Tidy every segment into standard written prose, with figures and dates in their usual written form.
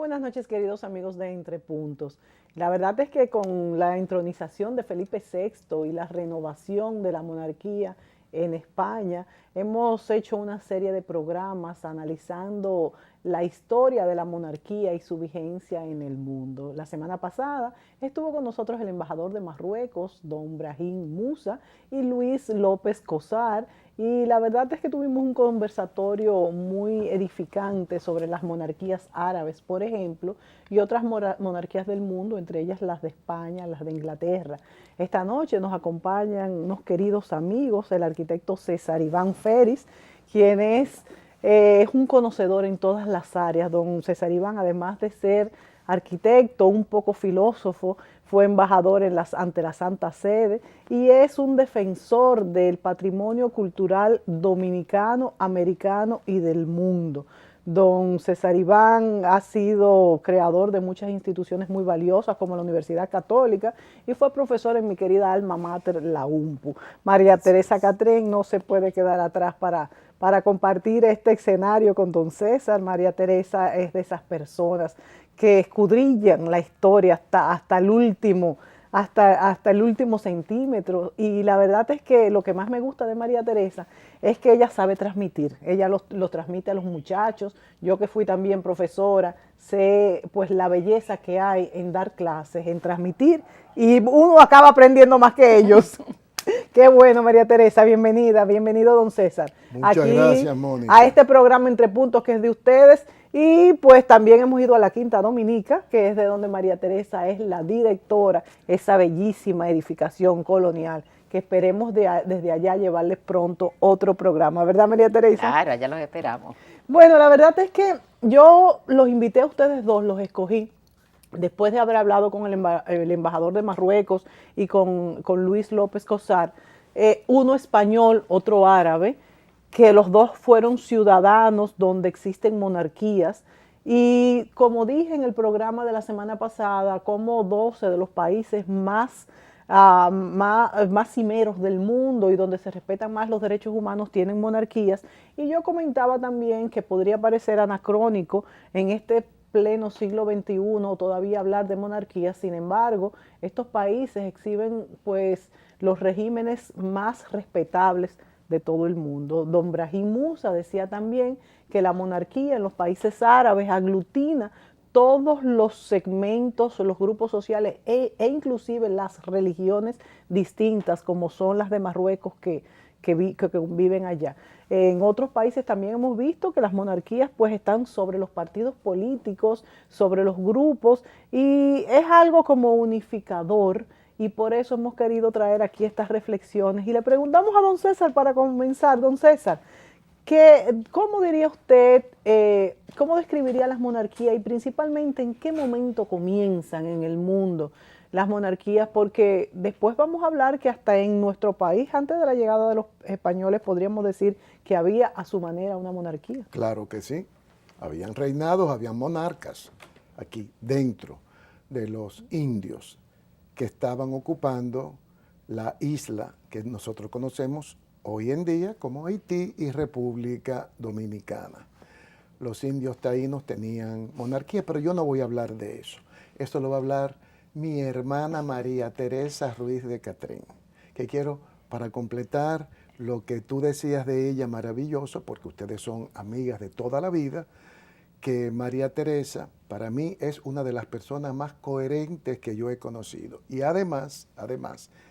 buenas noches, queridos amigos de Entre Puntos. La verdad es que con la entronización de Felipe VI y la renovación de la monarquía en España, hemos hecho una serie de programas analizando la historia de la monarquía y su vigencia en el mundo. La semana pasada estuvo con nosotros el embajador de Marruecos, don Brahim Musa, y Luis López Cosar, y la verdad es que tuvimos un conversatorio muy edificante sobre las monarquías árabes, por ejemplo, y otras monarquías del mundo, entre ellas las de España, las de Inglaterra. Esta noche nos acompañan unos queridos amigos, el arquitecto César Iván Feris, quien es un conocedor en todas las áreas. Don César Iván, además de ser arquitecto, un poco filósofo, fue embajador ante la Santa Sede y es un defensor del patrimonio cultural dominicano, americano y del mundo. Don César Iván ha sido creador de muchas instituciones muy valiosas como la Universidad Católica y fue profesor en mi querida alma mater, la UMPU. María Teresa Catrén no se puede quedar atrás para compartir este escenario con don César. María Teresa es de esas personas que escudrillan la historia hasta el último centímetro, y la verdad es que lo que más me gusta de María Teresa es que ella sabe transmitir, ella lo transmite a los muchachos. Yo que fui también profesora, sé pues la belleza que hay en dar clases, en transmitir, y uno acaba aprendiendo más que ellos. Qué bueno, María Teresa, bienvenida, bienvenido don César. Muchas gracias, Mónica. A este programa Entre Puntos que es de ustedes, y pues también hemos ido a la Quinta Dominica, que es de donde María Teresa es la directora, esa bellísima edificación colonial, que esperemos desde allá llevarles pronto otro programa, ¿verdad, María Teresa? Claro, allá los esperamos. Bueno, la verdad es que yo los invité a ustedes dos, los escogí después de haber hablado con el embajador de Marruecos y con Luis López Cosar, uno español, otro árabe, que los dos fueron ciudadanos donde existen monarquías. Y como dije en el programa de la semana pasada, como 12 de los países más cimeros del mundo y donde se respetan más los derechos humanos tienen monarquías. Y yo comentaba también que podría parecer anacrónico en este pleno siglo XXI todavía hablar de monarquía. Sin embargo, estos países exhiben pues los regímenes más respetables de todo el mundo. Don Brahim Musa decía también que la monarquía en los países árabes aglutina todos los segmentos, los grupos sociales e inclusive las religiones distintas como son las de Marruecos que viven allá. En otros países también hemos visto que las monarquías pues están sobre los partidos políticos, sobre los grupos, y es algo como unificador, y por eso hemos querido traer aquí estas reflexiones. Y le preguntamos a don César para comenzar. Don César, ¿cómo diría usted, cómo describiría las monarquías y principalmente en qué momento comienzan en el mundo las monarquías? Porque después vamos a hablar que hasta en nuestro país, antes de la llegada de los españoles, podríamos decir que había a su manera una monarquía. Claro que sí. Habían reinados, habían monarcas aquí dentro de los indios que estaban ocupando la isla que nosotros conocemos hoy en día como Haití y República Dominicana. Los indios taínos tenían monarquía, pero yo no voy a hablar de eso. Esto lo va a hablar mi hermana María Teresa Ruiz de Catrén, que quiero, para completar lo que tú decías de ella, maravilloso, porque ustedes son amigas de toda la vida, que María Teresa para mí es una de las personas más coherentes que yo he conocido. Y además,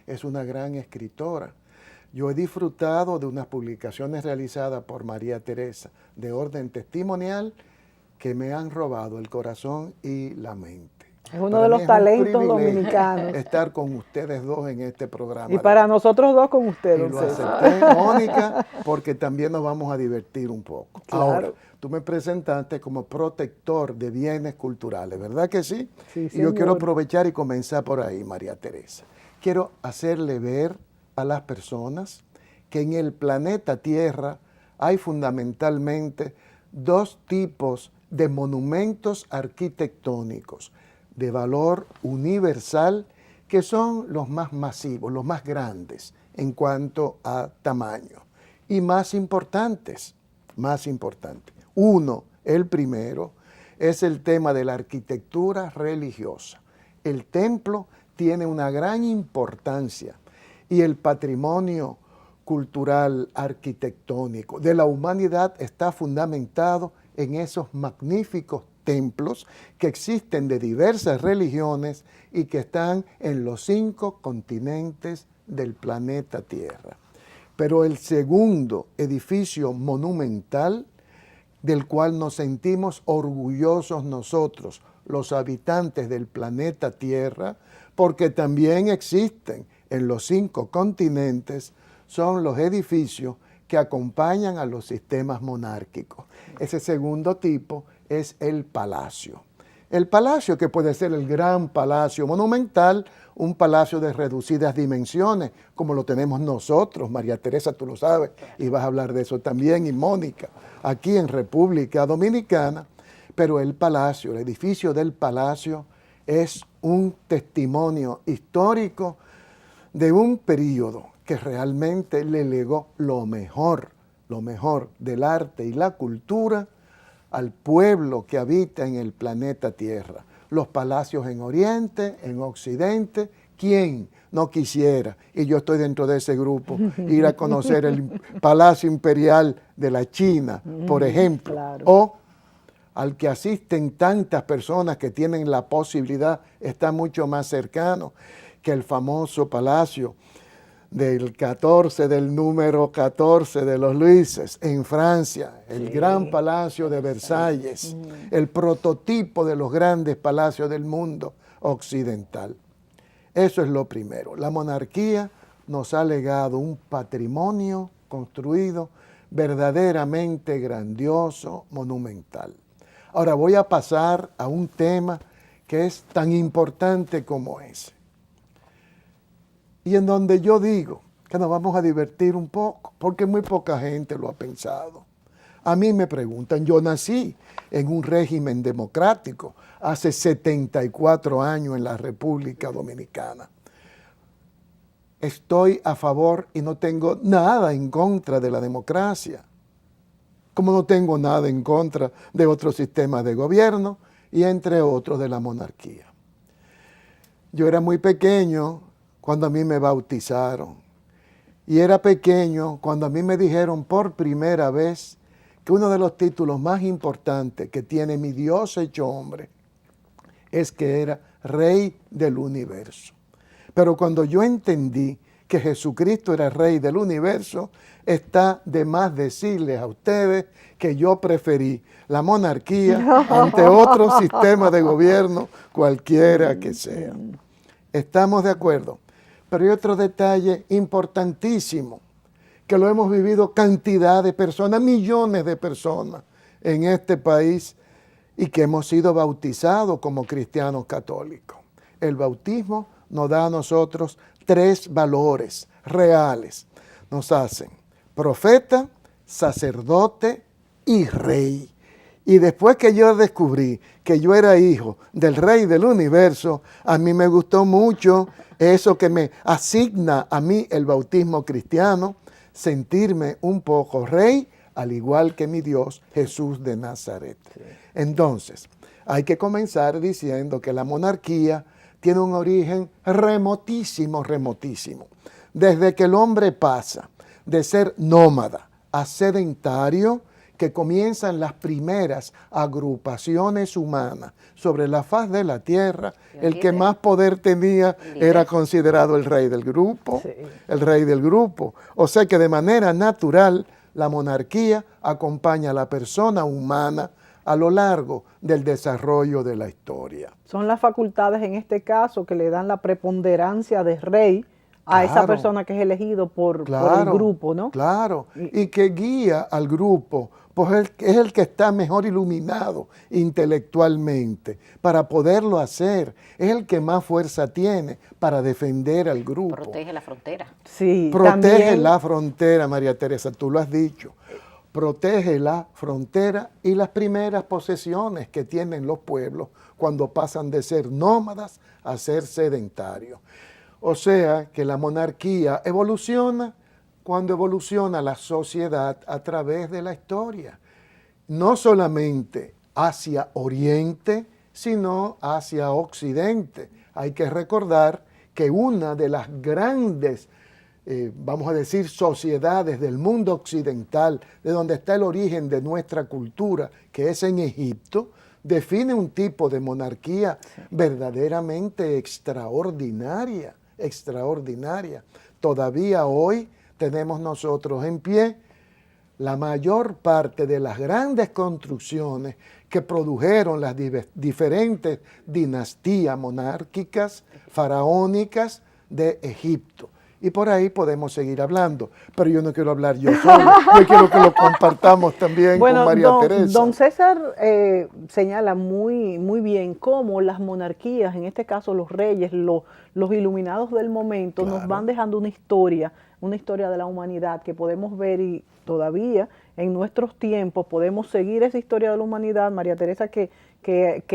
es una gran escritora. Yo he disfrutado de unas publicaciones realizadas por María Teresa de orden testimonial que me han robado el corazón y la mente. Es uno de los talentos dominicanos. Estar con ustedes dos en este programa. Y para nosotros dos con ustedes. Y lo acepté, Mónica, porque también nos vamos a divertir un poco. Claro. Ahora, tú me presentaste como protector de bienes culturales, ¿verdad que sí? Sí, y yo quiero aprovechar y comenzar por ahí, María Teresa. Quiero hacerle ver a las personas que en el planeta Tierra hay fundamentalmente dos tipos de monumentos arquitectónicos de valor universal, que son los más masivos, los más grandes en cuanto a tamaño y más importantes. Uno, el primero, es el tema de la arquitectura religiosa. El templo tiene una gran importancia y el patrimonio cultural, arquitectónico de la humanidad está fundamentado en esos magníficos templos que existen de diversas religiones y que están en los 5 continentes del planeta Tierra. Pero el segundo edificio monumental del cual nos sentimos orgullosos nosotros, los habitantes del planeta Tierra, porque también existen en los 5 continentes, son los edificios que acompañan a los sistemas monárquicos. Ese segundo tipo es el palacio. El palacio, que puede ser el gran palacio monumental, un palacio de reducidas dimensiones, como lo tenemos nosotros, María Teresa, tú lo sabes, y vas a hablar de eso también, y Mónica, aquí en República Dominicana, pero el palacio, el edificio del palacio, es un testimonio histórico de un período que realmente le legó lo mejor del arte y la cultura al pueblo que habita en el planeta Tierra. Los palacios en Oriente, en Occidente, ¿quién no quisiera? Y yo estoy dentro de ese grupo, ir a conocer el Palacio Imperial de la China, por ejemplo, claro. O al que asisten tantas personas que tienen la posibilidad, está mucho más cercano que el famoso Palacio del número 14 de los Luises en Francia, el gran palacio de Versalles, el prototipo de los grandes palacios del mundo occidental. Eso es lo primero. La monarquía nos ha legado un patrimonio construido verdaderamente grandioso, monumental. Ahora voy a pasar a un tema que es tan importante como ese. Y en donde yo digo que nos vamos a divertir un poco, porque muy poca gente lo ha pensado. A mí me preguntan, yo nací en un régimen democrático hace 74 años en la República Dominicana. Estoy a favor y no tengo nada en contra de la democracia, como no tengo nada en contra de otros sistemas de gobierno y entre otros de la monarquía. Yo era muy pequeño cuando a mí me bautizaron. Y era pequeño cuando a mí me dijeron por primera vez que uno de los títulos más importantes que tiene mi Dios hecho hombre es que era Rey del Universo. Pero cuando yo entendí que Jesucristo era Rey del Universo, está de más decirles a ustedes que yo preferí la monarquía ante otro sistema de gobierno, cualquiera que sea. ¿Estamos de acuerdo? Pero hay otro detalle importantísimo, que lo hemos vivido cantidad de personas, millones de personas en este país y que hemos sido bautizados como cristianos católicos. El bautismo nos da a nosotros 3 valores reales. Nos hacen profeta, sacerdote y rey. Y después que yo descubrí que yo era hijo del Rey del Universo, a mí me gustó mucho eso que me asigna a mí el bautismo cristiano, sentirme un poco rey, al igual que mi Dios, Jesús de Nazaret. Sí. Entonces, hay que comenzar diciendo que la monarquía tiene un origen remotísimo, remotísimo. Desde que el hombre pasa de ser nómada a sedentario, que comienzan las primeras agrupaciones humanas sobre la faz de la tierra, el que más poder tenía era considerado el rey del grupo, el rey del grupo. O sea que de manera natural la monarquía acompaña a la persona humana a lo largo del desarrollo de la historia. Son las facultades en este caso que le dan la preponderancia de rey a esa persona que es elegido por el grupo, ¿no? Claro, y que guía al grupo, pues es el que está mejor iluminado intelectualmente para poderlo hacer, es el que más fuerza tiene para defender al grupo. Protege la frontera. Sí, protege también la frontera, María Teresa, tú lo has dicho. Protege la frontera y las primeras posesiones que tienen los pueblos cuando pasan de ser nómadas a ser sedentarios. O sea que la monarquía evoluciona cuando evoluciona la sociedad a través de la historia. No solamente hacia Oriente, sino hacia Occidente. Hay que recordar que una de las grandes, vamos a decir, sociedades del mundo occidental, de donde está el origen de nuestra cultura, que es en Egipto, define un tipo de monarquía verdaderamente extraordinaria, extraordinaria. Todavía hoy tenemos nosotros en pie la mayor parte de las grandes construcciones que produjeron las diferentes dinastías monárquicas, faraónicas de Egipto. Y por ahí podemos seguir hablando, pero yo no quiero hablar yo solo, yo quiero que lo compartamos también con María Teresa. Don César señala muy bien cómo las monarquías, en este caso los reyes, los iluminados del momento, Claro, nos van dejando una historia de la humanidad que podemos ver, y todavía en nuestros tiempos podemos seguir esa historia de la humanidad. María Teresa, que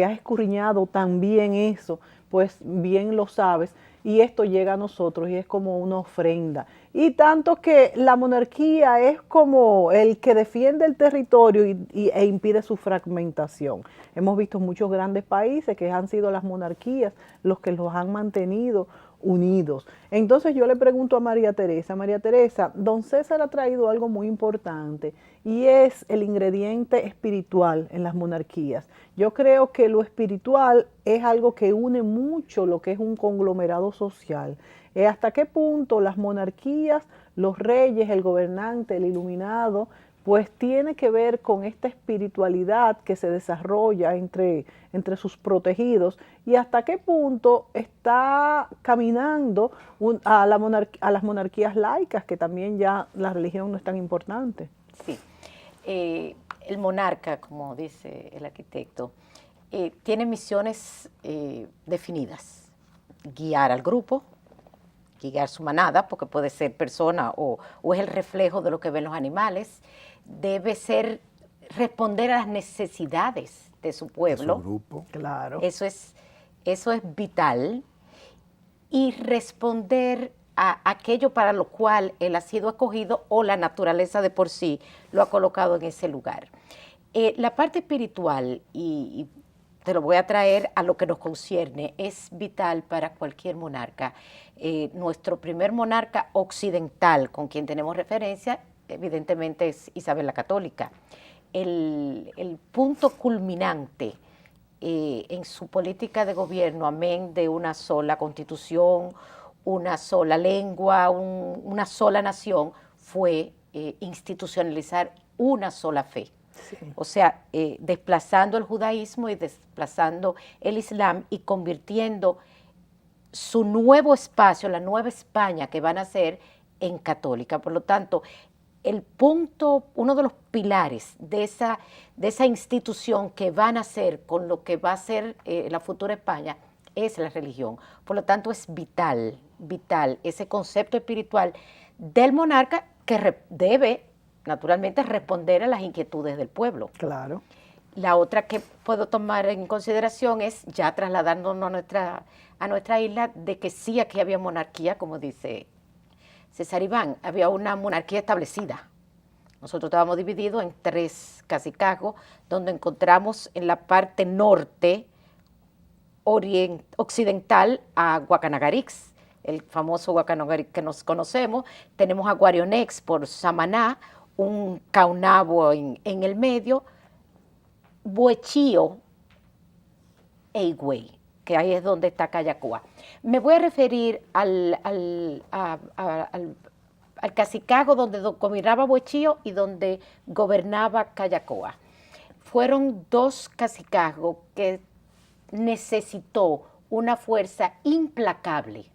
ha escudriñado también eso, pues bien lo sabes, y esto llega a nosotros y es como una ofrenda. Y tanto que la monarquía es como el que defiende el territorio e impide su fragmentación. Hemos visto muchos grandes países que han sido las monarquías los que los han mantenido unidos. Entonces yo le pregunto a María Teresa, don César ha traído algo muy importante y es el ingrediente espiritual en las monarquías. Yo creo que lo espiritual es algo que une mucho lo que es un conglomerado social. ¿Hasta qué punto las monarquías, los reyes, el gobernante, el iluminado, pues tiene que ver con esta espiritualidad que se desarrolla entre sus protegidos, y hasta qué punto está caminando a las monarquías laicas, que también ya la religión no es tan importante? Sí, el monarca, como dice el arquitecto, tiene misiones definidas: guiar al grupo, guiar su manada, porque puede ser persona o es el reflejo de lo que ven los animales. Debe ser responder a las necesidades de su pueblo. De su grupo. Claro. Eso es vital. Y responder a aquello para lo cual él ha sido escogido o la naturaleza de por sí lo ha colocado en ese lugar. La parte espiritual, y te lo voy a traer a lo que nos concierne, es vital para cualquier monarca. Nuestro primer monarca occidental con quien tenemos referencia, evidentemente, es Isabel la Católica. El punto culminante en su política de gobierno, amén de una sola constitución, una sola lengua, una sola nación, fue institucionalizar una sola fe. Sí. O sea, desplazando el judaísmo y desplazando el islam y convirtiendo su nuevo espacio, la nueva España que van a ser, en católica. Por lo tanto, el punto, uno de los pilares de esa institución que van a ser con lo que va a ser la futura España es la religión. Por lo tanto, es vital ese concepto espiritual del monarca, que debe naturalmente responder a las inquietudes del pueblo. Claro. La otra que puedo tomar en consideración es, ya trasladándonos a nuestra isla, de que sí, aquí había monarquía, como dice César Iván, había una monarquía establecida. Nosotros estábamos divididos en 3 cacicazgos, donde encontramos en la parte norte occidental a Guacanagarix, el famoso Guacanagarix que nos conocemos. Tenemos a Guarionex por Samaná, un Caunabo en el medio, Boechío e Higüey, que ahí es donde está Cayacoa. Me voy a referir al cacicazgo donde gobernaba Boechío y donde gobernaba Cayacoa. Fueron 2 cacicazgos que necesitó una fuerza implacable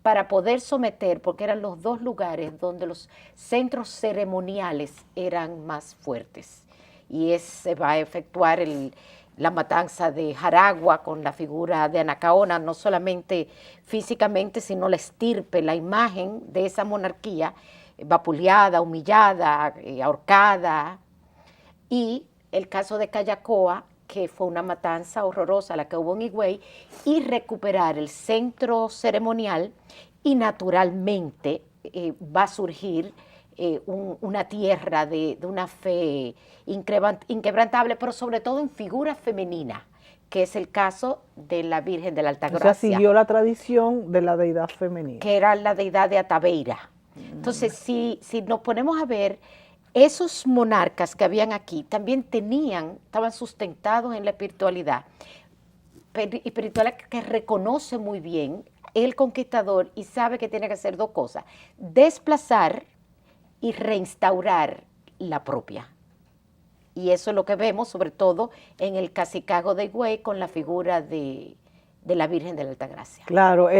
para poder someter, porque eran los 2 lugares donde los centros ceremoniales eran más fuertes. Y se va a efectuar la matanza de Jaragua con la figura de Anacaona, no solamente físicamente, sino la estirpe, la imagen de esa monarquía vapuleada, humillada, ahorcada. Y el caso de Cayacoa, que fue una matanza horrorosa la que hubo en Higüey, y recuperar el centro ceremonial, y naturalmente va a surgir una tierra de una fe inquebrantable, pero sobre todo en figura femenina, que es el caso de la Virgen de la Altagracia. O sea, siguió la tradición de la deidad femenina. Que era la deidad de Atabeira. Entonces, si nos ponemos a ver, esos monarcas que habían aquí también estaban sustentados en la espiritualidad que reconoce muy bien el conquistador y sabe que tiene que hacer dos cosas: desplazar y reinstaurar la propia. Y eso es lo que vemos sobre todo en el Cacicazgo de Higüey con la figura de la Virgen de la Altagracia. Claro,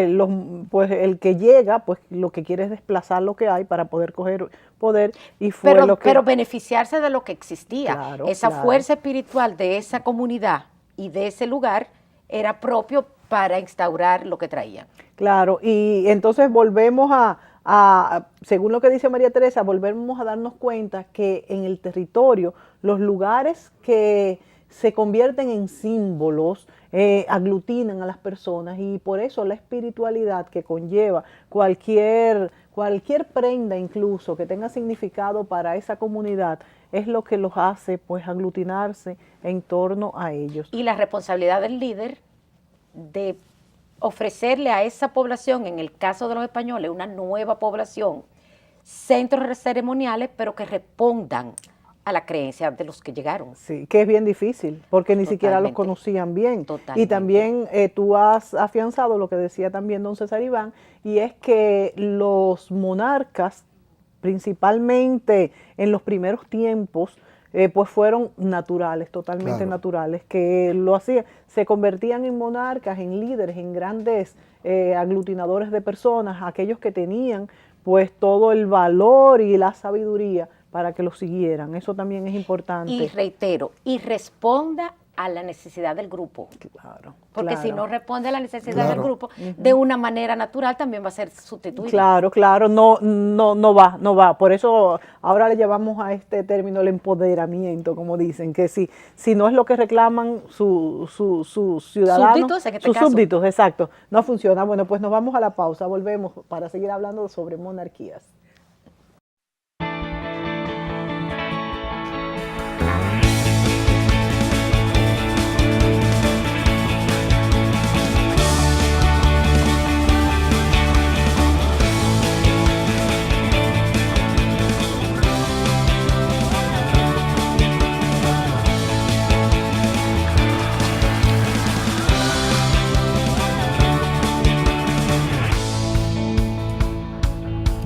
pues el que llega, pues lo que quiere es desplazar lo que hay para poder coger poder, y fue pero beneficiarse de lo que existía. Claro, esa fuerza espiritual de esa comunidad y de ese lugar era propio para instaurar lo que traían. Claro, y entonces volvemos según lo que dice María Teresa, volvemos a darnos cuenta que en el territorio, los lugares que se convierten en símbolos, aglutinan a las personas, y por eso la espiritualidad que conlleva cualquier prenda incluso que tenga significado para esa comunidad es lo que los hace pues aglutinarse en torno a ellos. Y la responsabilidad del líder de ofrecerle a esa población, en el caso de los españoles, una nueva población, centros ceremoniales, pero que respondan a la creencia de los que llegaron. Sí, que es bien difícil, porque ni siquiera los conocían bien. Totalmente. Y también tú has afianzado lo que decía también don César Iván, y es que los monarcas, principalmente en los primeros tiempos, pues fueron naturales, totalmente Claro. naturales, que lo hacían, se convertían en monarcas, en líderes, en grandes aglutinadores de personas, aquellos que tenían pues todo el valor y la sabiduría para que lo siguieran. Eso también es importante. Y reitero, y responda a la necesidad del grupo. Claro. Porque claro. si no responde a la necesidad Claro. del grupo, de una manera natural también va a ser sustituido. Claro, no va. Por eso ahora le llamamos a este término el empoderamiento, como dicen, que si no es lo que reclaman sus ciudadanos, Súbditos, en este sus caso. súbditos, exacto, no funciona. Bueno, pues nos vamos a la pausa, volvemos para seguir hablando sobre monarquías.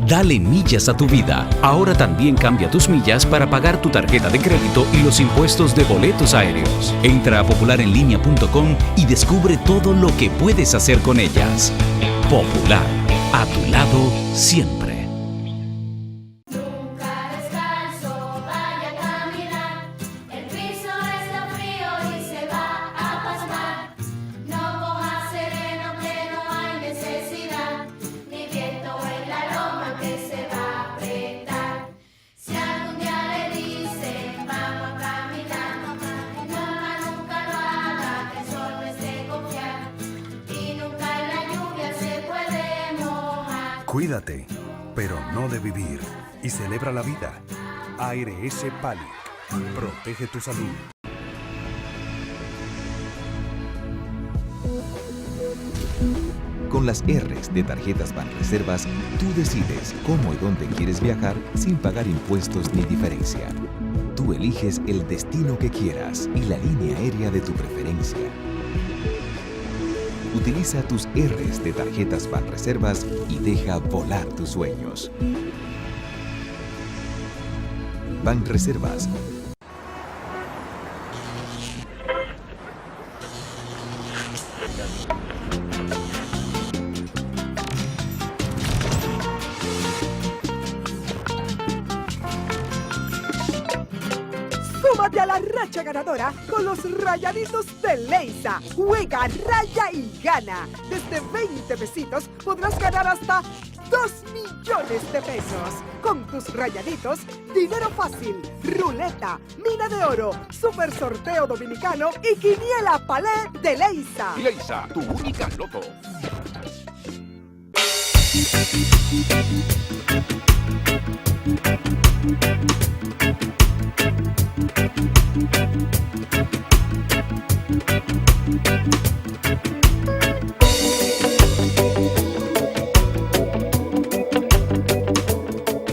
Dale millas a tu vida. Ahora también cambia tus millas para pagar tu tarjeta de crédito y los impuestos de boletos aéreos. Entra a popularenlinea.com y descubre todo lo que puedes hacer con ellas. Popular, a tu lado siempre. Cuídate, pero no de vivir, y celebra la vida. ARS Pali. Protege tu salud. Con las R's de Tarjetas Banreservas, tú decides cómo y dónde quieres viajar sin pagar impuestos ni diferencia. Tú eliges el destino que quieras y la línea aérea de tu preferencia. Utiliza tus R's de Tarjetas Banreservas y deja volar tus sueños. Banreservas. Súmate a la racha ganadora con los rayaditos de Leisa. Juega, raya y gana. Desde 20 pesitos podrás ganar hasta 2 millones de pesos. Con tus rayaditos, dinero fácil, ruleta, mina de oro, super sorteo dominicano y quiniela palé de Leisa. Leisa, tu única loto.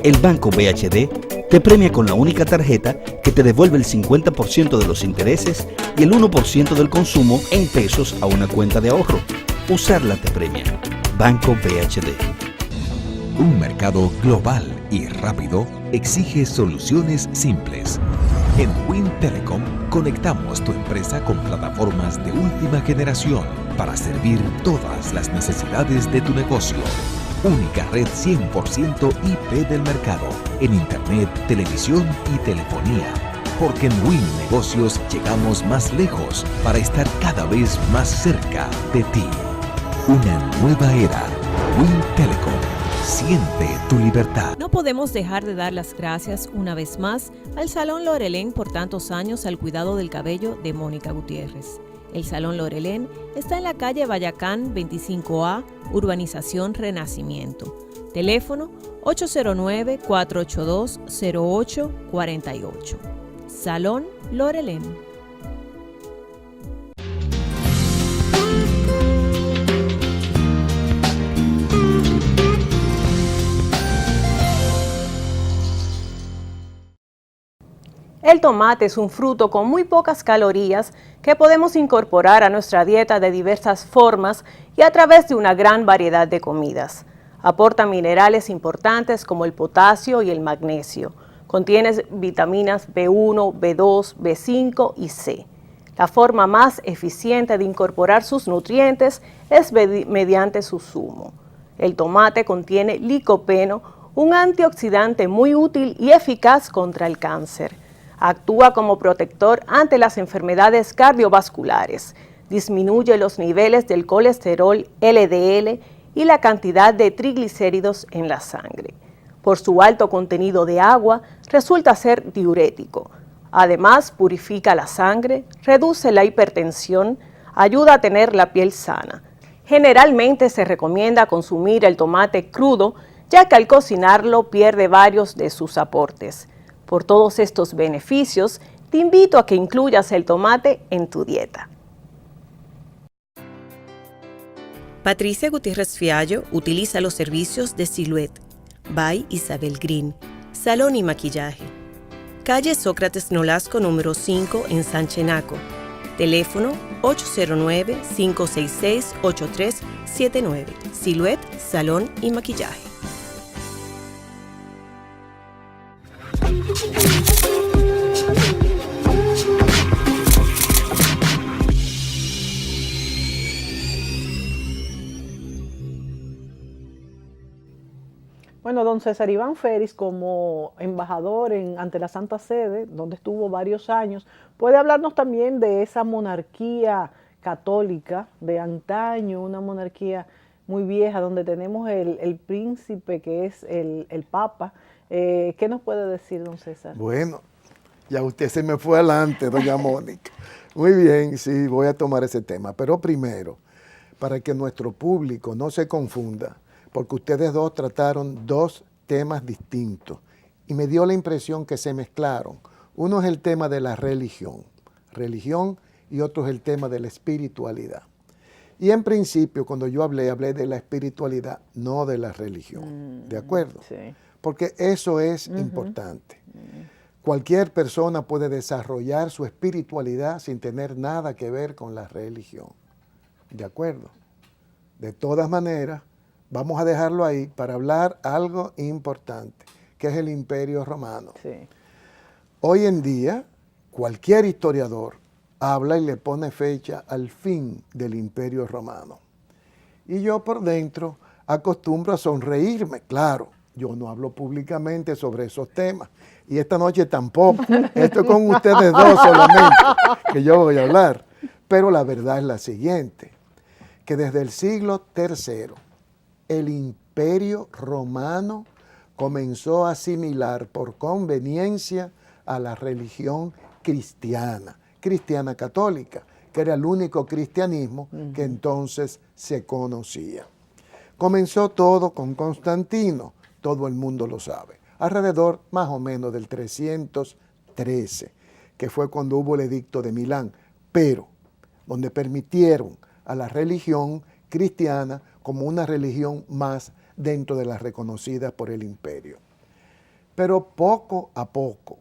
El Banco BHD te premia con la única tarjeta que te devuelve el 50% de los intereses y el 1% del consumo en pesos a una cuenta de ahorro. Usarla te premia. Banco BHD. Un mercado global y rápido exige soluciones simples. En Win Telecom conectamos tu empresa con plataformas de última generación para servir todas las necesidades de tu negocio. Única red 100% IP del mercado en Internet, televisión y telefonía. Porque en Win Negocios llegamos más lejos para estar cada vez más cerca de ti. Una nueva era. Win Telecom. Siente tu libertad. No podemos dejar de dar las gracias una vez más al Salón Lorelén por tantos años al cuidado del cabello de Mónica Gutiérrez. El Salón Lorelén está en la calle Bayacán 25A, Urbanización Renacimiento. Teléfono 809-482-0848. Salón Lorelén. El tomate es un fruto con muy pocas calorías que podemos incorporar a nuestra dieta de diversas formas y a través de una gran variedad de comidas. Aporta minerales importantes como el potasio y el magnesio. Contiene vitaminas B1, B2, B5 y C. La forma más eficiente de incorporar sus nutrientes es mediante su zumo. El tomate contiene licopeno, un antioxidante muy útil y eficaz contra el cáncer. Actúa como protector ante las enfermedades cardiovasculares, disminuye los niveles del colesterol LDL y la cantidad de triglicéridos en la sangre. Por su alto contenido de agua, resulta ser diurético. Además, purifica la sangre, reduce la hipertensión, ayuda a tener la piel sana. Generalmente se recomienda consumir el tomate crudo, ya que al cocinarlo pierde varios de sus aportes. Por todos estos beneficios, te invito a que incluyas el tomate en tu dieta. Patricia Gutiérrez Fiallo utiliza los servicios de Silhouette, by Isabel Green, salón y maquillaje. Calle Sócrates Nolasco número 5 en Sanchenaco. Teléfono 809-566-8379. Silhouette, salón y maquillaje. Bueno, don César Iván Félix, como embajador ante la Santa Sede, donde estuvo varios años, puede hablarnos también de esa monarquía católica de antaño, una monarquía muy vieja, donde tenemos el príncipe que es el Papa. ¿Qué nos puede decir, don César? Bueno, ya usted se me fue adelante, doña Mónica. Muy bien, sí, voy a tomar ese tema. Pero primero, para que nuestro público no se confunda, porque ustedes dos trataron dos temas distintos y me dio la impresión que se mezclaron. Uno es el tema de la religión, y otro es el tema de la espiritualidad. Y en principio, cuando yo hablé de la espiritualidad, no de la religión, ¿de acuerdo? Sí. Porque eso es importante. Cualquier persona puede desarrollar su espiritualidad sin tener nada que ver con la religión, ¿de acuerdo? De todas maneras, vamos a dejarlo ahí para hablar algo importante, que es el Imperio Romano. Sí. Hoy en día, cualquier historiador habla y le pone fecha al fin del Imperio Romano. Y yo por dentro acostumbro a sonreírme, claro. Yo no hablo públicamente sobre esos temas. Y esta noche tampoco. Esto es con ustedes dos solamente que yo voy a hablar. Pero la verdad es la siguiente, que desde el siglo III, el Imperio Romano comenzó a asimilar por conveniencia a la religión cristiana católica, que era el único cristianismo que entonces se conocía. Comenzó todo con Constantino, todo el mundo lo sabe. alrededor más o menos del 313, que fue cuando hubo el edicto de Milán, pero donde permitieron a la religión cristiana como una religión más dentro de las reconocidas por el imperio. Pero poco a poco,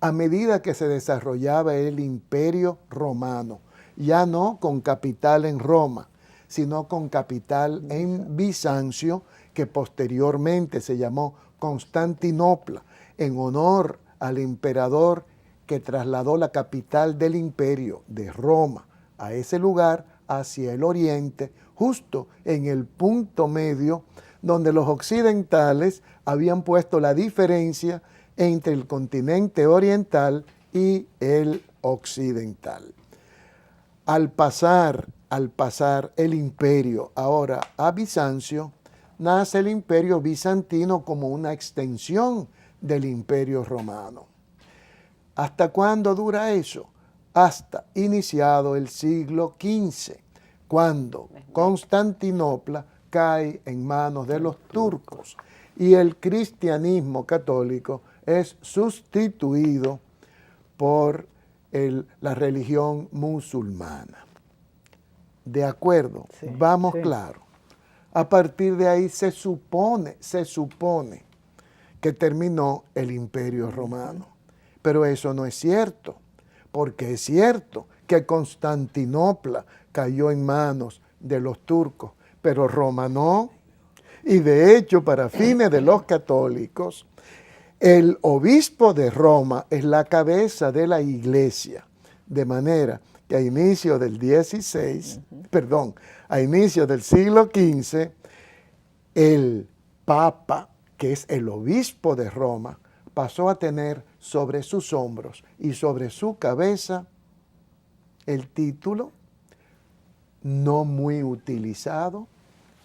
a medida que se desarrollaba el imperio romano, ya no con capital en Roma, sino con capital en Bizancio, que posteriormente se llamó Constantinopla, en honor al emperador que trasladó la capital del imperio de Roma a ese lugar hacia el oriente, justo en el punto medio donde los occidentales habían puesto la diferencia entre el continente oriental y el occidental. Al pasar el imperio ahora a Bizancio, nace el imperio bizantino como una extensión del imperio romano. ¿Hasta cuándo dura eso? Hasta iniciado el siglo XV, cuando Constantinopla cae en manos de los turcos y el cristianismo católico es sustituido por la religión musulmana. De acuerdo, Sí, vamos sí. claro. A partir de ahí se supone que terminó el imperio romano. Pero eso no es cierto, porque es cierto que Constantinopla cayó en manos de los turcos, pero Roma no. Y de hecho, para fines de los católicos, el obispo de Roma es la cabeza de la iglesia, de manera que a inicio del a inicio del siglo XV, el Papa, que es el obispo de Roma, pasó a tener sobre sus hombros y sobre su cabeza el título no muy utilizado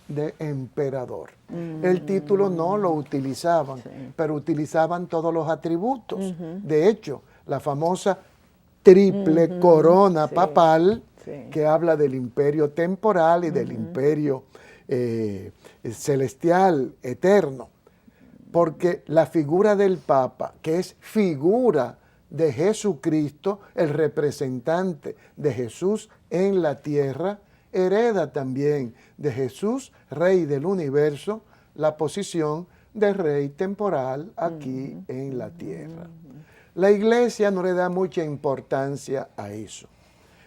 de emperador. El título no lo utilizaban, pero utilizaban todos los atributos. De hecho, la famosa triple corona papal, que habla del imperio temporal y del imperio celestial, eterno. Porque la figura del Papa, que es figura de Jesucristo, el representante de Jesús en la tierra, hereda también de Jesús, Rey del universo, la posición de Rey temporal aquí en la tierra. La Iglesia no le da mucha importancia a eso,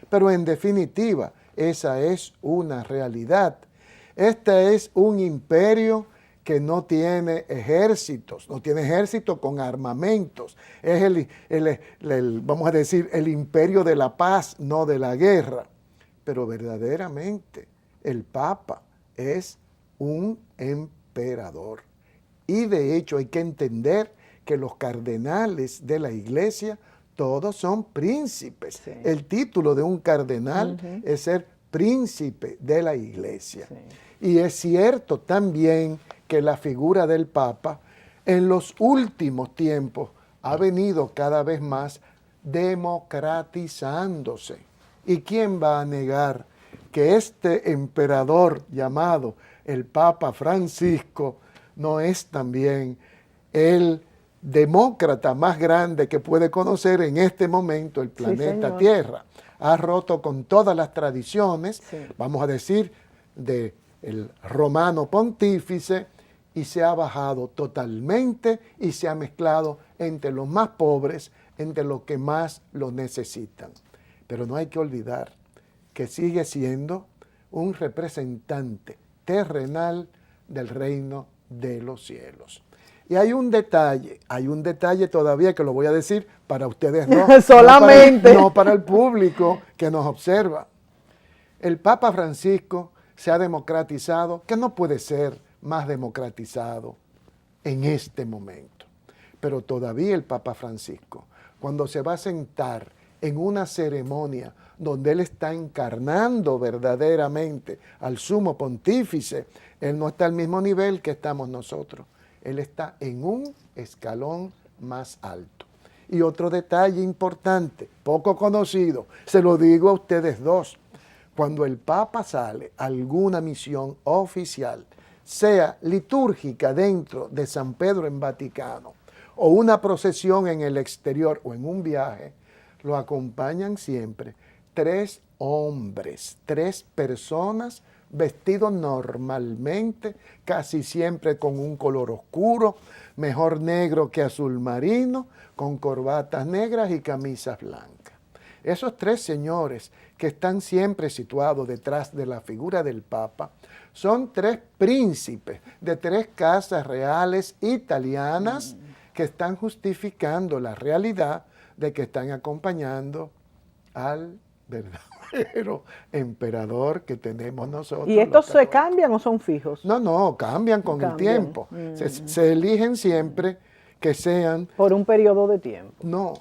pero en definitiva, esa es una realidad. Este es un imperio que no tiene ejércitos, no tiene ejército con armamentos. Es vamos a decir, el imperio de la paz, no de la guerra. Pero verdaderamente el Papa es un emperador. Y de hecho hay que entender que los cardenales de la Iglesia todos son príncipes. Sí. El título de un cardenal es ser príncipe de la Iglesia. Sí. Y es cierto también que la figura del Papa en los últimos tiempos ha venido cada vez más democratizándose. ¿Y quién va a negar que este emperador llamado el Papa Francisco no es también el demócrata más grande que puede conocer en este momento el planeta señor. Tierra? Ha roto con todas las tradiciones, Sí. vamos a decir, del romano pontífice, y se ha bajado totalmente y se ha mezclado entre los más pobres, entre los que más lo necesitan. Pero no hay que olvidar que sigue siendo un representante terrenal del reino de los cielos. Y hay un detalle todavía que lo voy a decir para ustedes dos. Solamente. No para el público que nos observa. El Papa Francisco se ha democratizado, que no puede ser más democratizado en este momento. Pero todavía el Papa Francisco, cuando se va a sentar en una ceremonia donde él está encarnando verdaderamente al sumo pontífice, él no está al mismo nivel que estamos nosotros. Él está en un escalón más alto. Y otro detalle importante, poco conocido, se lo digo a ustedes dos. Cuando el Papa sale a alguna misión oficial, sea litúrgica dentro de San Pedro en Vaticano, o una procesión en el exterior o en un viaje, lo acompañan siempre 3 hombres, 3 personas vestidos normalmente, casi siempre con un color oscuro, mejor negro que azul marino, con corbatas negras y camisas blancas. Esos 3 señores que están siempre situados detrás de la figura del Papa son 3 príncipes de 3 casas reales italianas que están justificando la realidad de que están acompañando al verdadero emperador que tenemos nosotros. ¿Y estos se cambian o son fijos? No, cambian con el tiempo. Se eligen siempre que sean... Por un periodo de tiempo. No,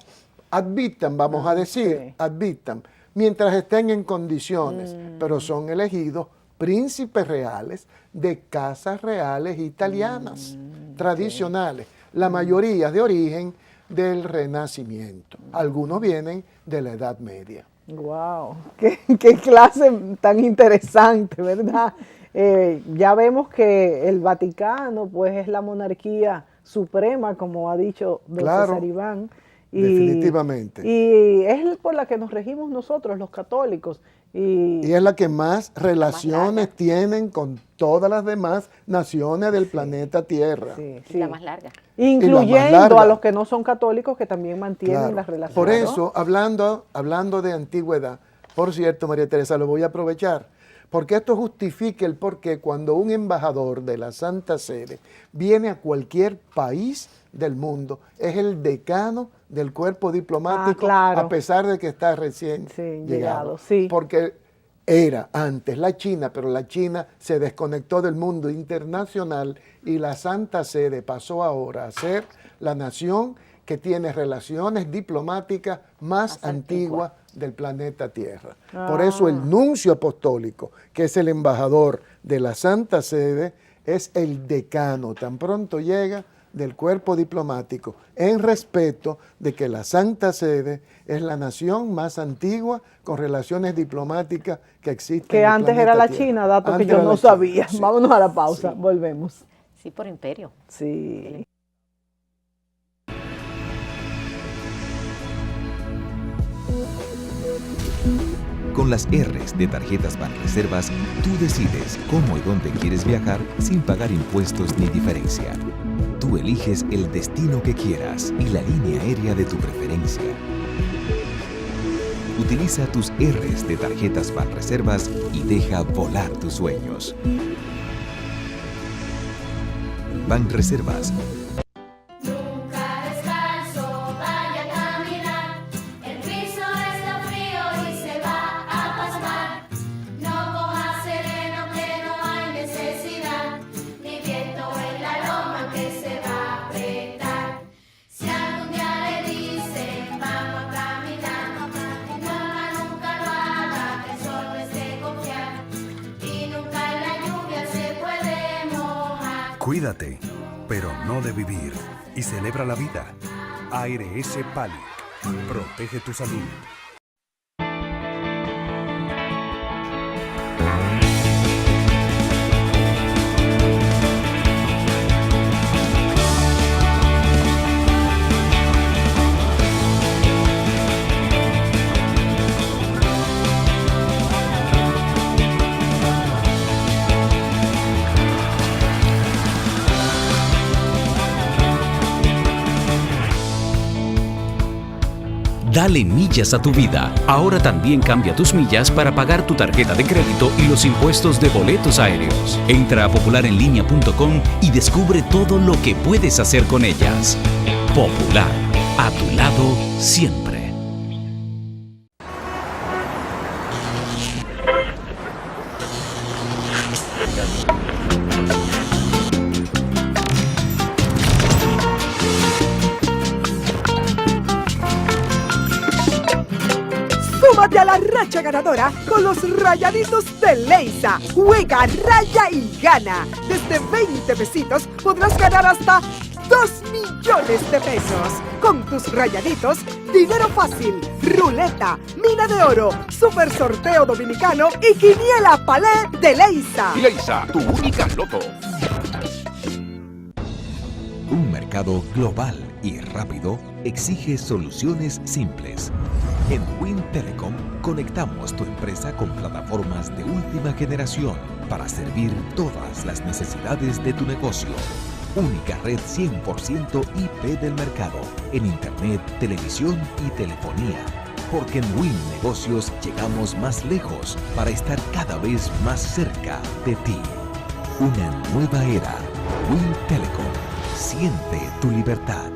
advitan, vamos a decir, advitan, mientras estén en condiciones, pero son elegidos príncipes reales de casas reales italianas, tradicionales, la mayoría de origen del Renacimiento. Algunos vienen de la Edad Media. ¡Wow! ¡Qué clase tan interesante!, ¿verdad? Ya vemos que el Vaticano pues es la monarquía suprema, como ha dicho don César Iván. Definitivamente. Y es por la que nos regimos nosotros, los católicos. Y es la que más relaciones tienen con todas las demás naciones del planeta Tierra. Sí. La más larga. Incluyendo a los que no son católicos, que también mantienen las relaciones. Por eso, hablando de antigüedad, por cierto, María Teresa, lo voy a aprovechar, porque esto justifica el por qué cuando un embajador de la Santa Sede viene a cualquier país del mundo, es el decano del cuerpo diplomático, a pesar de que está recién llegado. Porque era antes la China, pero la China se desconectó del mundo internacional y la Santa Sede pasó ahora a ser la nación que tiene relaciones diplomáticas más antiguas del planeta Tierra. Por eso el nuncio apostólico, que es el embajador de la Santa Sede, es el decano, tan pronto llega, del cuerpo diplomático, en respeto de que la Santa Sede es la nación más antigua con relaciones diplomáticas que existen. Que antes era la China, dato que yo no sabía. Sí. Vámonos a la pausa, volvemos. Sí, por imperio. Sí. Con las R's de Tarjetas Banreservas, tú decides cómo y dónde quieres viajar sin pagar impuestos ni diferencia. Tú eliges el destino que quieras y la línea aérea de tu preferencia. Utiliza tus R's de Tarjetas Banreservas y deja volar tus sueños. Banreservas. Cuídate, pero no de vivir. Y celebra la vida. ARS Pali. Protege tu salud. Dale millas a tu vida. Ahora también cambia tus millas para pagar tu tarjeta de crédito y los impuestos de boletos aéreos. Entra a popularenlinea.com y descubre todo lo que puedes hacer con ellas. Popular, a tu lado siempre. Súmate a la racha ganadora con los Rayaditos de Leisa. Juega, raya y gana. Desde 20 pesitos podrás ganar hasta 2 millones de pesos. Con tus Rayaditos, dinero fácil, ruleta, mina de oro, super sorteo dominicano y quiniela palé de Leisa. Leisa, tu única loto. mercado global y rápido exige soluciones simples. En Wind Telecom conectamos tu empresa con plataformas de última generación para servir todas las necesidades de tu negocio. Única red 100% IP del mercado en Internet, televisión y telefonía. Porque en Win Negocios llegamos más lejos para estar cada vez más cerca de ti. Una nueva era. Win Telecom. Siente tu libertad.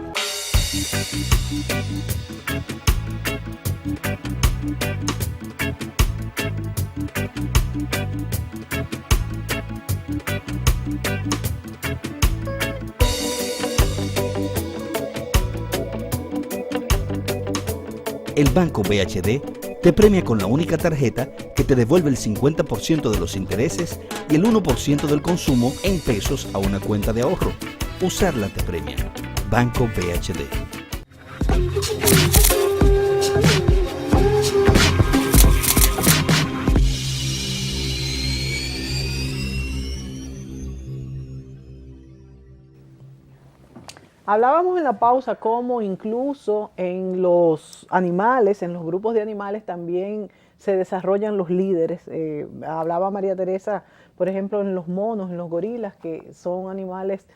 El Banco BHD te premia con la única tarjeta que te devuelve el 50% de los intereses y el 1% del consumo en pesos a una cuenta de ahorro. Usarla te premia. Banco BHD. Hablábamos en la pausa cómo incluso en los animales, en los grupos de animales también se desarrollan los líderes. Hablaba María Teresa, por ejemplo, en los monos, en los gorilas, que son animales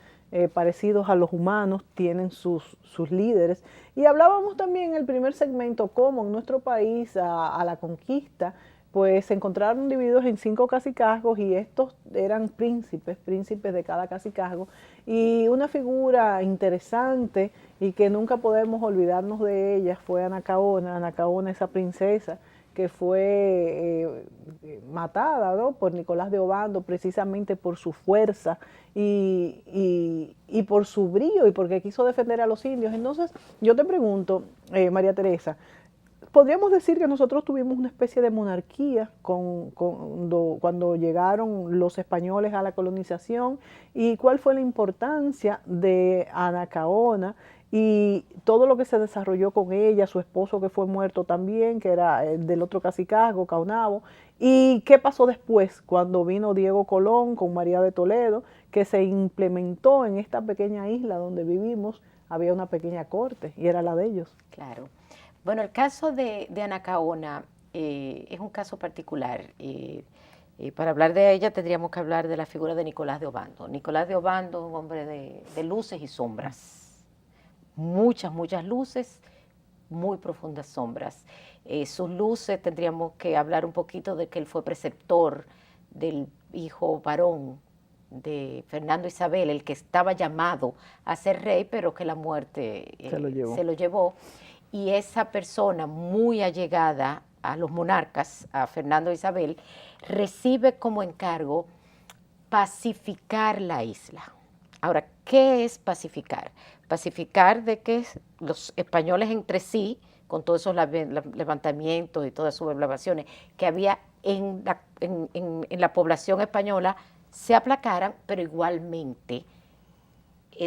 parecidos a los humanos, tienen sus líderes. Y hablábamos también en el primer segmento cómo en nuestro país a la conquista pues se encontraron divididos en 5 cacicazgos y estos eran príncipes de cada cacicazgo, y una figura interesante y que nunca podemos olvidarnos de ella fue Anacaona, esa princesa que fue matada, ¿no?, por Nicolás de Obando, precisamente por su fuerza y por su brío y porque quiso defender a los indios. Entonces yo te pregunto, María Teresa, podríamos decir que nosotros tuvimos una especie de monarquía cuando llegaron los españoles a la colonización, y cuál fue la importancia de Anacaona y todo lo que se desarrolló con ella, su esposo que fue muerto también, que era del otro cacicazgo, Caunabo, y qué pasó después cuando vino Diego Colón con María de Toledo, que se implementó en esta pequeña isla donde vivimos, había una pequeña corte y era la de ellos. Claro. Bueno, el caso de Anacaona es un caso particular. Para hablar de ella tendríamos que hablar de la figura de Nicolás de Obando. Nicolás de Obando, un hombre de luces y sombras. Muchas luces, muy profundas sombras. Sus luces tendríamos que hablar un poquito de que él fue preceptor del hijo varón de Fernando Isabel, el que estaba llamado a ser rey, pero que la muerte se lo llevó. Y esa persona muy allegada a los monarcas, a Fernando Isabel, recibe como encargo pacificar la isla. Ahora, ¿qué es pacificar? Pacificar de que los españoles entre sí, con todos esos levantamientos y todas sus sublevaciones que había en la población española, se aplacaran, pero igualmente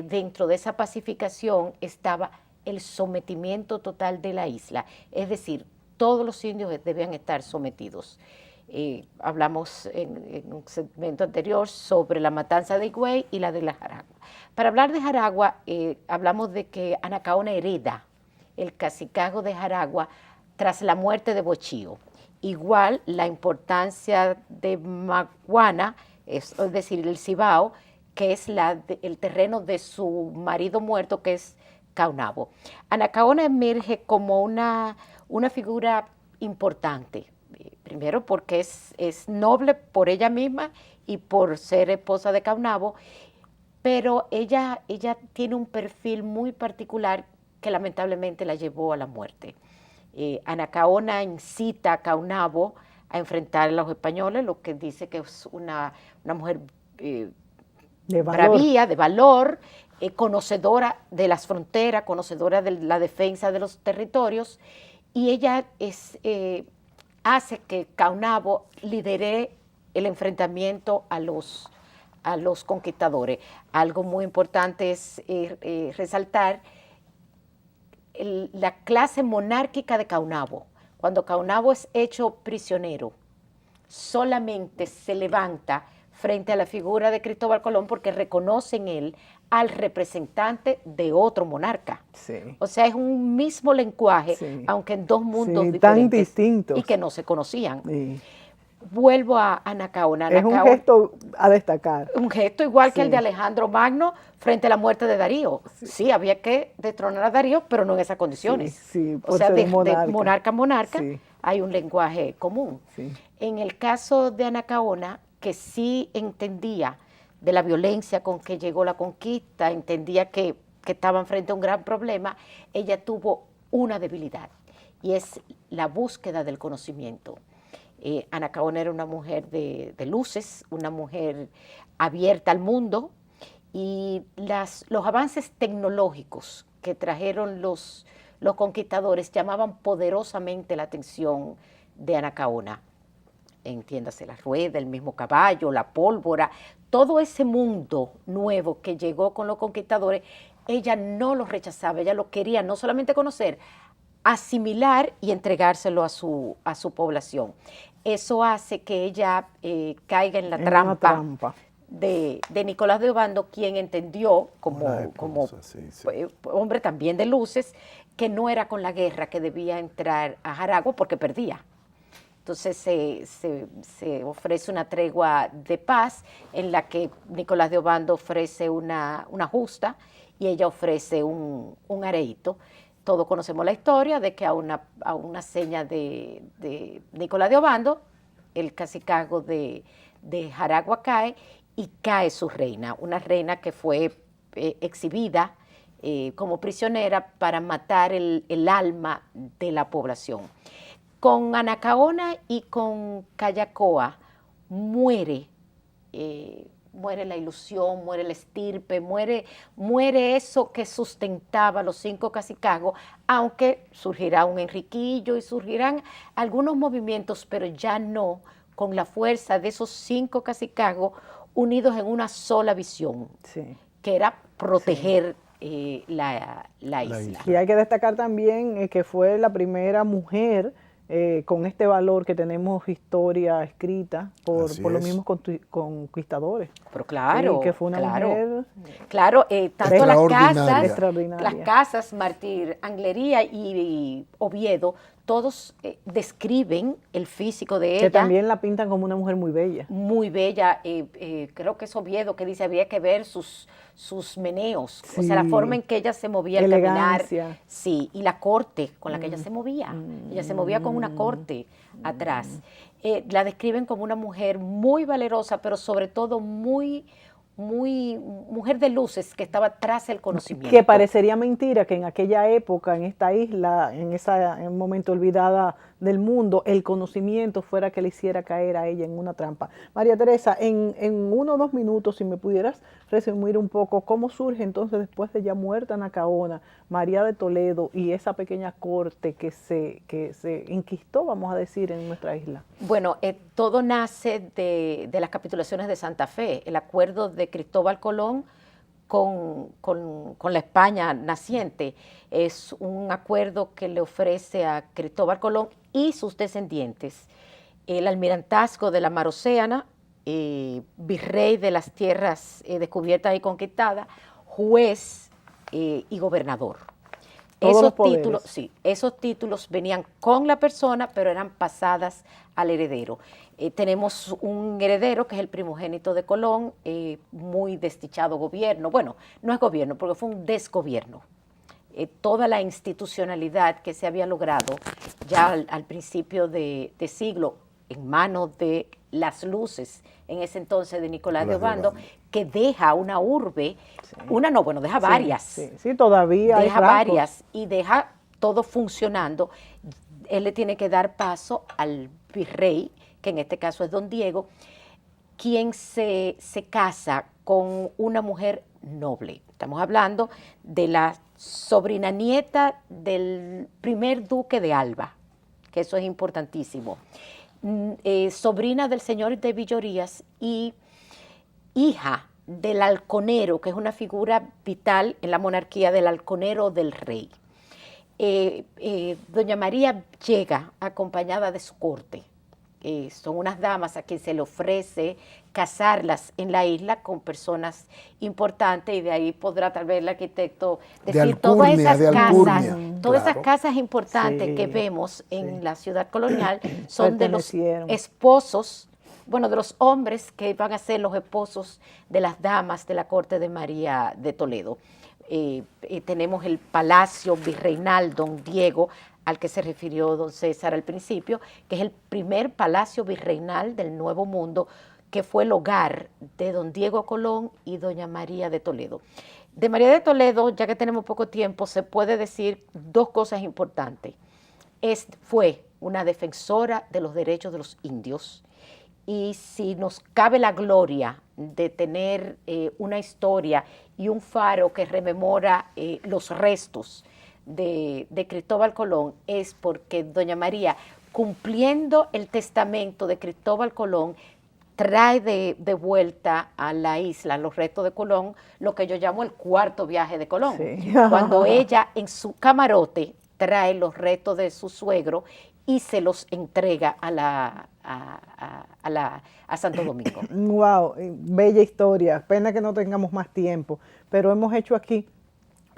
dentro de esa pacificación estaba el sometimiento total de la isla, es decir, todos los indios debían estar sometidos. Hablamos en un segmento anterior sobre la matanza de Higüey y la de la Jaragua. Para hablar de Jaragua, hablamos de que Anacaona hereda el cacicazgo de Jaragua tras la muerte de Bochío. Igual la importancia de Maguana, es decir, el Cibao, que es el terreno de su marido muerto, que es Caunabo. Anacaona emerge como una figura importante, primero porque es noble por ella misma y por ser esposa de Caunabo, pero ella tiene un perfil muy particular que lamentablemente la llevó a la muerte. Anacaona incita a Caunabo a enfrentar a los españoles, lo que dice que es una mujer bravía, de valor, conocedora de las fronteras, conocedora de la defensa de los territorios, y ella hace que Caunabo lidere el enfrentamiento a los conquistadores. Algo muy importante es resaltar la clase monárquica de Caunabo. Cuando Caunabo es hecho prisionero, solamente se levanta frente a la figura de Cristóbal Colón porque reconoce en él al representante de otro monarca. Sí. O sea, es un mismo lenguaje, Sí. aunque en dos mundos Sí, diferentes tan distintos. y que no se conocían. Sí. Vuelvo a Anacaona. Es un gesto a destacar. Un gesto igual que el Sí. de Alejandro Magno frente a la muerte de Darío. Sí, había que destronar a Darío, pero no en esas condiciones. Sí, o por sea, ser de monarca. monarca Sí. hay un lenguaje común. Sí. En el caso de Anacaona, que sí entendía de la violencia con que llegó la conquista, entendía que estaban frente a un gran problema, ella tuvo una debilidad y es la búsqueda del conocimiento. Anacaona era una mujer de luces, una mujer abierta al mundo y los avances tecnológicos que trajeron los conquistadores llamaban poderosamente la atención de Anacaona. Entiéndase, la rueda, el mismo caballo, la pólvora, todo ese mundo nuevo que llegó con los conquistadores, ella no lo rechazaba, ella lo quería no solamente conocer, asimilar y entregárselo a su población. Eso hace que ella caiga en la trampa de Nicolás de Obando, quien entendió como hombre también de luces, que no era con la guerra que debía entrar a Jaragua porque perdía. Entonces se ofrece una tregua de paz en la que Nicolás de Obando ofrece una justa y ella ofrece un areíto. Todos conocemos la historia de que a una seña de Nicolás de Obando, el cacicazgo de Jaragua cae y cae su reina, una reina que fue exhibida como prisionera para matar el alma de la población. Con Anacaona y con Callacoa muere la ilusión, muere la estirpe, muere eso que sustentaba los 5 cacicazgos, aunque surgirá un Enriquillo y surgirán algunos movimientos, pero ya no con la fuerza de esos 5 cacicazgos unidos en una sola visión, sí, que era proteger la isla. Y hay que destacar también que fue la primera mujer con este valor que tenemos historia escrita por los mismos conquistadores. Pero claro, que fue una mujer tanto extraordinaria. las casas, Martir, Anglería y Oviedo, todos describen el físico de ella. Que también la pintan como una mujer muy bella. Muy bella, creo que es Oviedo que dice habría que ver sus meneos, o sea, la forma en que ella se movía al caminar, sí, y la corte con la que ella se movía. Ella se movía con una corte atrás. La describen como una mujer muy valerosa, pero sobre todo muy mujer de luces que estaba tras el conocimiento. Que parecería mentira que en aquella época, en esta isla, en un momento olvidada del mundo, el conocimiento fuera que le hiciera caer a ella en una trampa. María Teresa, en 1 o 2 minutos, si me pudieras resumir un poco cómo surge entonces después de ya muerta Anacaona, María de Toledo y esa pequeña corte que se inquistó, vamos a decir, en nuestra isla. Bueno, todo nace de las capitulaciones de Santa Fe, el acuerdo de Cristóbal Colón con la España naciente. Es un acuerdo que le ofrece a Cristóbal Colón y sus descendientes el almirantazgo de la Mar Océana, virrey de las tierras descubiertas y conquistadas, juez y gobernador. Esos títulos venían con la persona, pero eran pasadas al heredero. Tenemos un heredero que es el primogénito de Colón, muy desdichado gobierno. Bueno, no es gobierno, porque fue un desgobierno. Toda la institucionalidad que se había logrado ya al principio de siglo en manos de las luces, en ese entonces de Nicolás de Obando, que deja una urbe, deja varias. Sí, todavía deja varias y deja todo funcionando. Él le tiene que dar paso al virrey, que en este caso es don Diego, quien se casa con una mujer noble. Estamos hablando de la sobrina nieta del primer duque de Alba, que eso es importantísimo. Sobrina del señor de Villorías y hija del halconero, que es una figura vital en la monarquía, del halconero del rey. Doña María llega acompañada de su corte, son unas damas a quien se le ofrece casarlas en la isla con personas importantes, y de ahí podrá tal vez el arquitecto decir todas esas casas importantes que vemos en la ciudad colonial son de los esposos, bueno, de los hombres que van a ser los esposos de las damas de la corte de María de Toledo. Tenemos el Palacio Virreinal Don Diego, al que se refirió don César al principio, que es el primer palacio virreinal del Nuevo Mundo, que fue el hogar de don Diego Colón y doña María de Toledo. De María de Toledo, ya que tenemos poco tiempo, se puede decir dos cosas importantes. Fue una defensora de los derechos de los indios, y si nos cabe la gloria de tener una historia y un faro que rememora los restos de Cristóbal Colón, es porque doña María, cumpliendo el testamento de Cristóbal Colón, trae de vuelta a la isla los restos de Colón, lo que yo llamo el cuarto viaje de Colón. Sí. Cuando ella en su camarote trae los restos de su suegro y se los entrega a Santo Domingo. Wow, bella historia. Pena que no tengamos más tiempo, pero hemos hecho aquí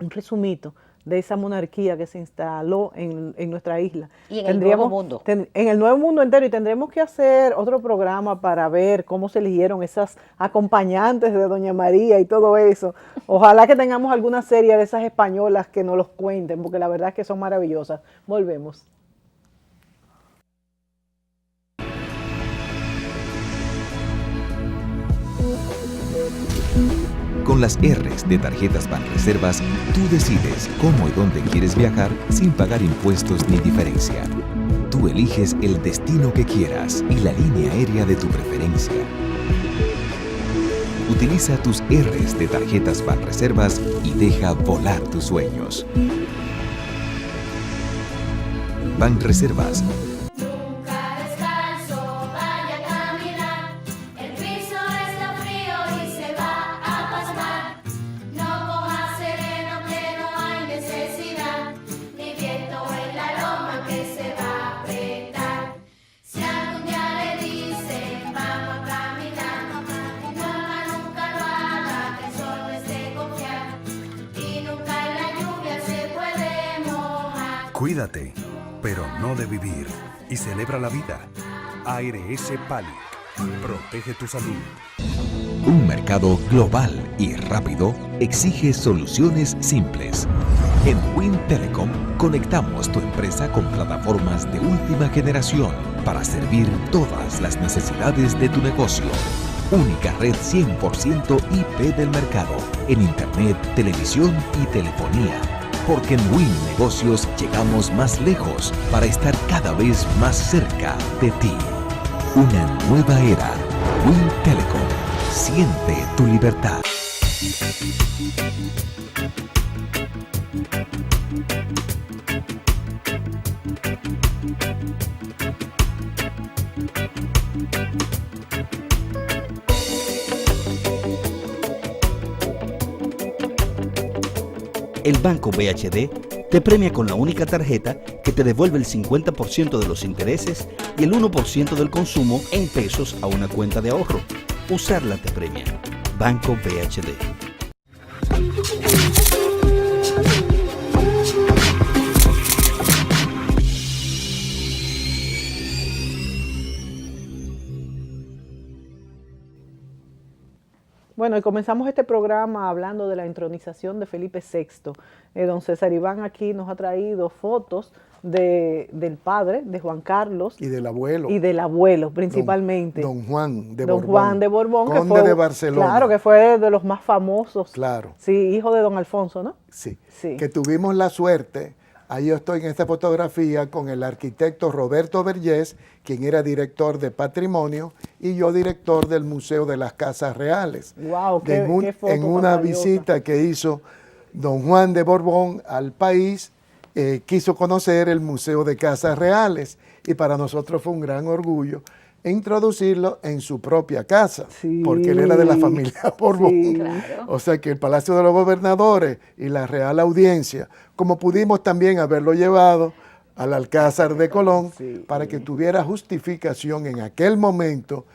un resumito de esa monarquía que se instaló en nuestra isla. Y en el Nuevo Mundo. En el Nuevo Mundo entero, y tendremos que hacer otro programa para ver cómo se eligieron esas acompañantes de doña María y todo eso. Ojalá que tengamos alguna serie de esas españolas que nos los cuenten, porque la verdad es que son maravillosas. Volvemos. Con las R's de Tarjetas Banreservas, tú decides cómo y dónde quieres viajar sin pagar impuestos ni diferencia. Tú eliges el destino que quieras y la línea aérea de tu preferencia. Utiliza tus R's de Tarjetas Banreservas y deja volar tus sueños. Banreservas. Cuídate, pero no de vivir, y celebra la vida. ARS Pali. Protege tu salud. Un mercado global y rápido exige soluciones simples. En Wind Telecom conectamos tu empresa con plataformas de última generación para servir todas las necesidades de tu negocio. Única red 100% IP del mercado en Internet, televisión y telefonía. Porque en Win Negocios llegamos más lejos para estar cada vez más cerca de ti. Una nueva era. Win Telecom. Siente tu libertad. El Banco BHD te premia con la única tarjeta que te devuelve el 50% de los intereses y el 1% del consumo en pesos a una cuenta de ahorro. Usarla te premia. Banco BHD. Bueno, y comenzamos este programa hablando de la entronización de Felipe VI. Don César Iván aquí nos ha traído fotos del padre, de Juan Carlos. Y del abuelo. Y del abuelo, principalmente. Don Juan de Don Borbón. Juan de Borbón. Conde que fue, de Barcelona. Claro, que fue de los más famosos. Claro. Sí, hijo de don Alfonso, ¿no? Sí. Sí. Que tuvimos la suerte. Ahí yo estoy en esta fotografía con el arquitecto Roberto Vergés, quien era director de Patrimonio, y yo director del Museo de las Casas Reales. Wow, qué foto en una tan visita que hizo don Juan de Borbón al país, quiso conocer el Museo de Casas Reales, y para nosotros fue un gran orgullo introducirlo en su propia casa, sí, porque él era de la familia Borbón. Sí, claro. O sea que el Palacio de los Gobernadores y la Real Audiencia, como pudimos también haberlo llevado al Alcázar de Colón, Sí. para que tuviera justificación en aquel momento.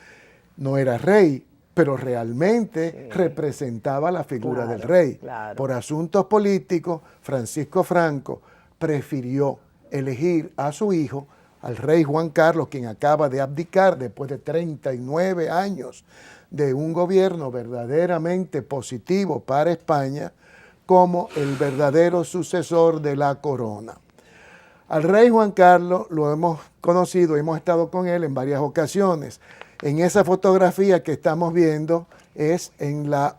No era rey, pero realmente representaba la figura Claro, del rey. claro. Por asuntos políticos, Francisco Franco prefirió elegir a su hijo, al rey Juan Carlos, quien acaba de abdicar después de 39 años de un gobierno verdaderamente positivo para España, como el verdadero sucesor de la corona. Al rey Juan Carlos lo hemos conocido, hemos estado con él en varias ocasiones. En esa fotografía que estamos viendo es en la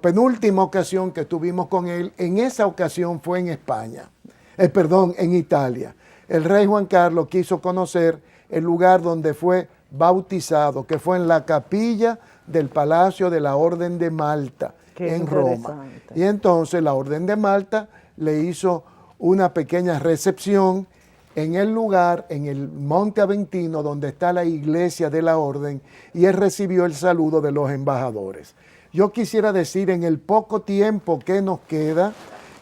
penúltima ocasión que estuvimos con él. En esa ocasión fue en España, en Italia. El rey Juan Carlos quiso conocer el lugar donde fue bautizado, que fue en la capilla del Palacio de la Orden de Malta, Qué en Roma. interesante. Y entonces la Orden de Malta le hizo una pequeña recepción en el lugar, en el Monte Aventino, donde está la iglesia de la Orden, y él recibió el saludo de los embajadores. Yo quisiera decir, en el poco tiempo que nos queda,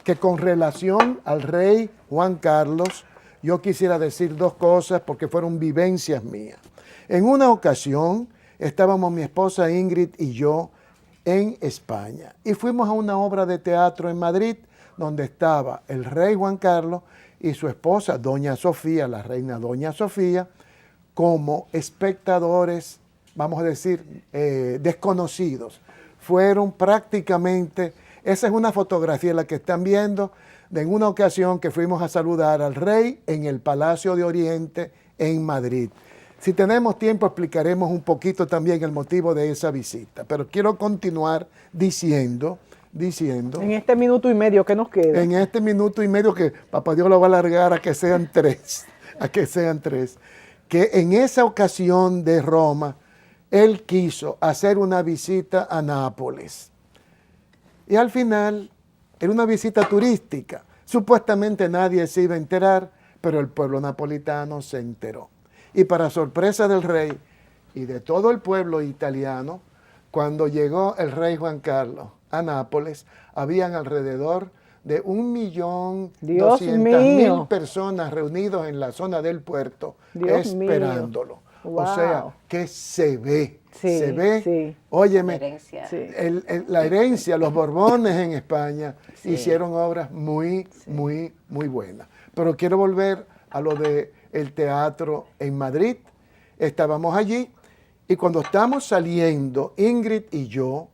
que con relación al rey Juan Carlos, yo quisiera decir dos cosas porque fueron vivencias mías. En una ocasión estábamos mi esposa Ingrid y yo en España y fuimos a una obra de teatro en Madrid donde estaba el rey Juan Carlos y su esposa Doña Sofía, la reina Doña Sofía, como espectadores, vamos a decir, desconocidos. Fueron prácticamente, esa es una fotografía la que están viendo, de en una ocasión que fuimos a saludar al rey en el Palacio de Oriente en Madrid. Si tenemos tiempo explicaremos un poquito también el motivo de esa visita, pero quiero continuar diciendo... En este minuto y medio que nos queda. En este minuto y medio que Papá Dios lo va a alargar a que sean tres, que en esa ocasión de Roma, él quiso hacer una visita a Nápoles. Y al final, era una visita turística. Supuestamente nadie se iba a enterar, pero el pueblo napolitano se enteró. Y para sorpresa del rey y de todo el pueblo italiano, cuando llegó el rey Juan Carlos a Nápoles, habían alrededor de 1.200.000 personas reunidas en la zona del puerto esperándolo. Wow. O sea, que se ve, sí. Óyeme, Sí. la herencia, los Borbones en España hicieron obras muy buenas. Pero quiero volver a lo del teatro en Madrid. Estábamos allí y cuando estamos saliendo, Ingrid y yo,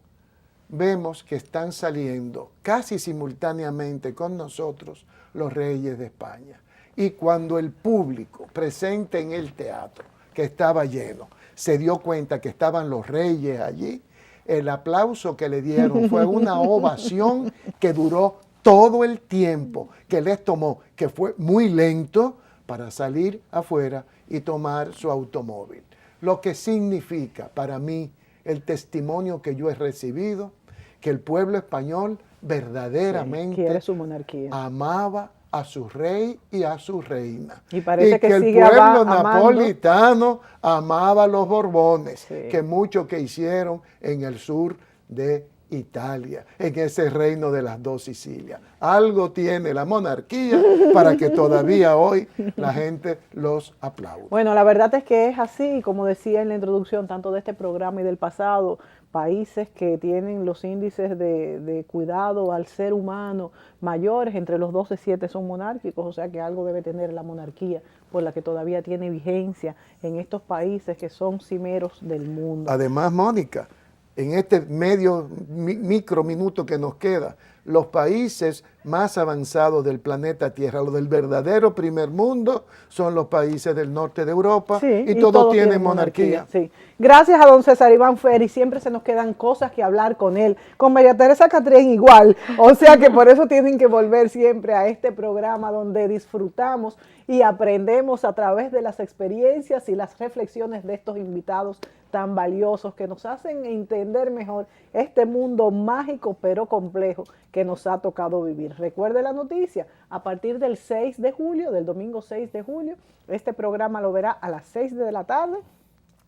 vemos que están saliendo casi simultáneamente con nosotros los reyes de España. Y cuando el público presente en el teatro, que estaba lleno, se dio cuenta que estaban los reyes allí, el aplauso que le dieron fue una ovación que duró todo el tiempo que les tomó, que fue muy lento, para salir afuera y tomar su automóvil. Lo que significa para mí el testimonio que yo he recibido, que el pueblo español verdaderamente quiere su monarquía, amaba a su rey y a su reina. Y parece que el sigue pueblo amando. napolitano amaba a los Borbones, Sí. que mucho que hicieron en el sur de Italia, en ese reino de las dos Sicilias. Algo tiene la monarquía para que todavía hoy la gente los aplaude. Bueno, la verdad es que es así, como decía en la introducción, tanto de este programa y del pasado, países que tienen los índices de cuidado al ser humano mayores, entre los 12 y 7 son monárquicos, o sea que algo debe tener la monarquía por la que todavía tiene vigencia en estos países que son cimeros del mundo. Además, Mónica, en este micro minuto que nos queda, los países más avanzados del planeta Tierra, los del verdadero primer mundo, son los países del norte de Europa, Sí, y todos tienen monarquía. Sí. Gracias a don César Iván Ferri, siempre se nos quedan cosas que hablar con él. Con María Teresa Catrén igual, o sea que por eso tienen que volver siempre a este programa donde disfrutamos y aprendemos a través de las experiencias y las reflexiones de estos invitados tan valiosos que nos hacen entender mejor este mundo mágico pero complejo que nos ha tocado vivir. Recuerde la noticia, a partir del 6 de julio, del domingo 6 de julio, este programa lo verá a las 6 de la tarde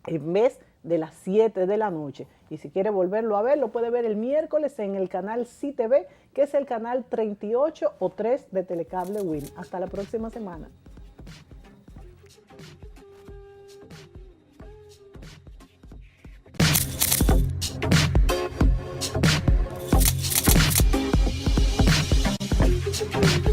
en vez de las 7 de la noche. Y si quiere volverlo a ver, lo puede ver el miércoles en el canal CTV, que es el canal 38 o 3 de Telecable Win. Hasta la próxima semana. Thank you.